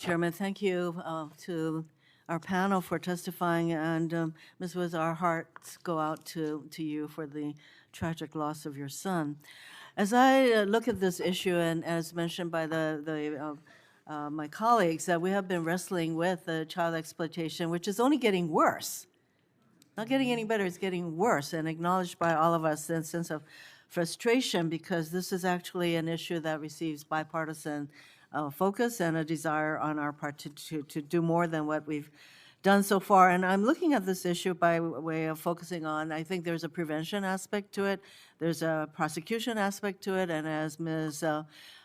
Chairman, thank you to our panel for testifying, and Ms. Woods, our hearts go out to you for the tragic loss of your son. As I look at this issue, and as mentioned by my colleagues, that we have been wrestling with child exploitation, which is only getting worse. Not getting any better, it's getting worse, and acknowledged by all of us in a sense of frustration, because this is actually an issue that receives bipartisan focus and a desire on our part to do more than what we've done so far. And I'm looking at this issue by way of focusing on, I think there's a prevention aspect to it, there's a prosecution aspect to it, and as Ms.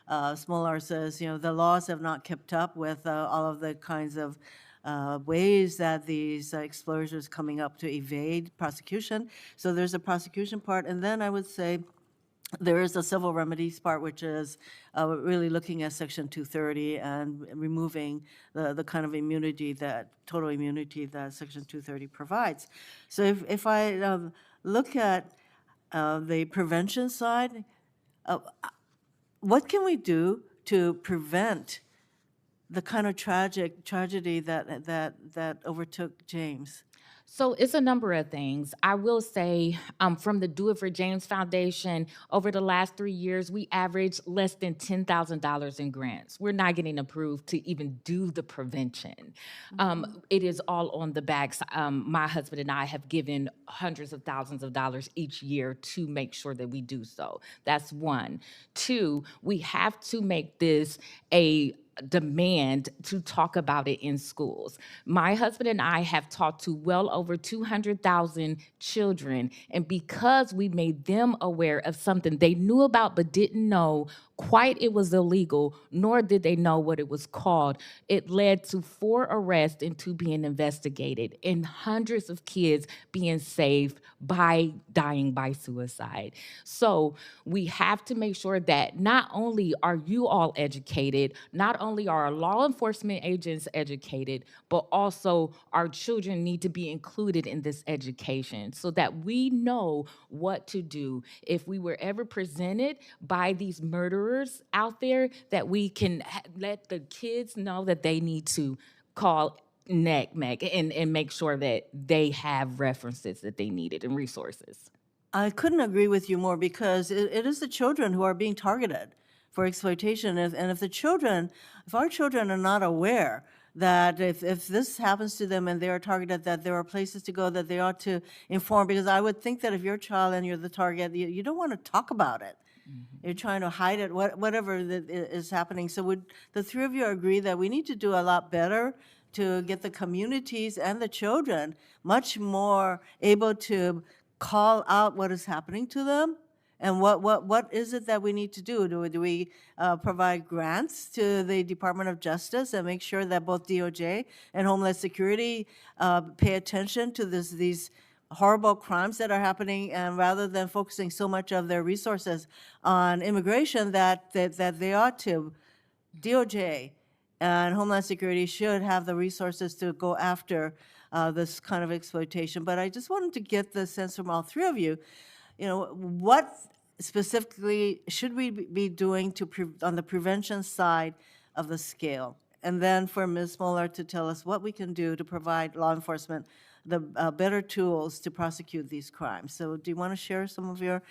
Smolar says, the laws have not kept up with all of the kinds of ways that these explorers coming up to evade prosecution. So there's a prosecution part, and then I would say there is a civil remedies part, which is really looking at Section 230 and removing the kind of immunity total immunity that Section 230 provides. So if I look at the prevention side, what can we do to prevent the kind of tragedy that overtook James? So it's a number of things. I will say from the Do It for James Foundation, over the last 3 years, we averaged less than $10,000 in grants. We're not getting approved to even do the prevention. It is all on the backs. My husband and I have given hundreds of thousands of dollars each year to make sure that we do so. That's one. Two, we have to make this a demand to talk about it in schools. My husband and I have talked to well over 200,000 children, and because we made them aware of something they knew about but didn't know quite it was illegal, nor did they know what it was called, it led to 4 arrests and 2 being investigated, and hundreds of kids being saved by dying by suicide. So we have to make sure that not only are you all educated, not only are our law enforcement agents educated, but also our children need to be included in this education so that we know what to do if we were ever presented by these murderers out there, that we can let the kids know that they need to call NECMEC and make sure that they have references that they needed and resources. I couldn't agree with you more, because it is the children who are being targeted for exploitation. And if our children are not aware that if this happens to them and they are targeted, that there are places to go, that they ought to inform, because I would think that if you're a child and you're the target, you don't want to talk about it. You're trying to hide it, whatever that is happening. So would the 3 of you agree that we need to do a lot better to get the communities and the children much more able to call out what is happening to them? And what is it that we need to do? Do we provide grants to the Department of Justice and make sure that both DOJ and Homeland Security pay attention to these horrible crimes that are happening, and rather than focusing so much of their resources on immigration, that they ought to, DOJ and Homeland Security should have the resources to go after this kind of exploitation. But I just wanted to get the sense from all 3 of you, what specifically should we be doing on the prevention side of the scale? And then for Ms. Moeller to tell us what we can do to provide law enforcement the better tools to prosecute these crimes. So do you want to share some of your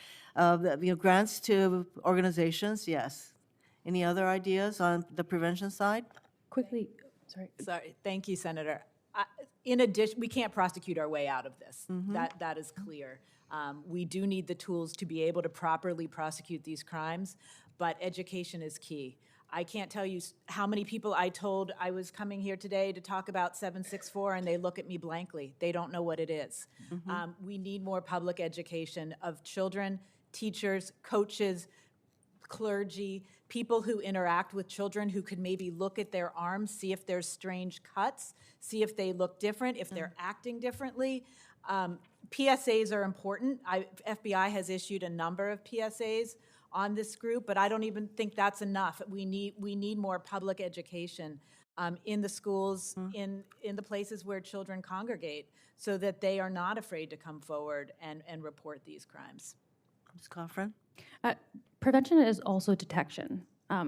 grants to organizations? Yes. Any other ideas on the prevention side? Quickly, sorry. Sorry, thank you, Senator. In addition, we can't prosecute our way out of this. That is clear. We do need the tools to be able to properly prosecute these crimes, but education is key. I can't tell you how many people I told I was coming here today to talk about 764, and they look at me blankly. They don't know what it is. We need more public education of children, teachers, coaches, clergy, people who interact with children, who could maybe look at their arms, see if there's strange cuts, see if they look different, if they're acting differently. PSAs are important. FBI has issued a number of PSAs on this group, but I don't even think that's enough. We need more public education in the schools, in the places where children congregate, so that they are not afraid to come forward and report these crimes. Ms. Coffrin? Prevention is also detection.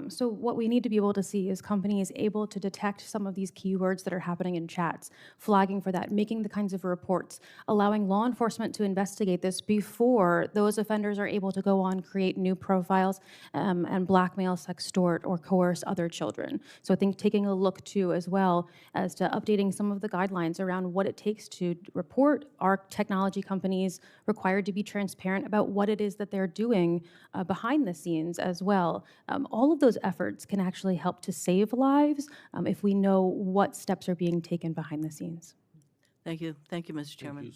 So what we need to be able to see is companies able to detect some of these keywords that are happening in chats, flagging for that, making the kinds of reports, allowing law enforcement to investigate this before those offenders are able to go on, create new profiles, and blackmail, sextort, or coerce other children. So I think taking a look too as well as to updating some of the guidelines around what it takes to report. Are technology companies required to be transparent about what it is that they're doing behind the scenes as well? All of those efforts can actually help to save lives if we know what steps are being taken behind the scenes. Thank you, Mr. Chairman.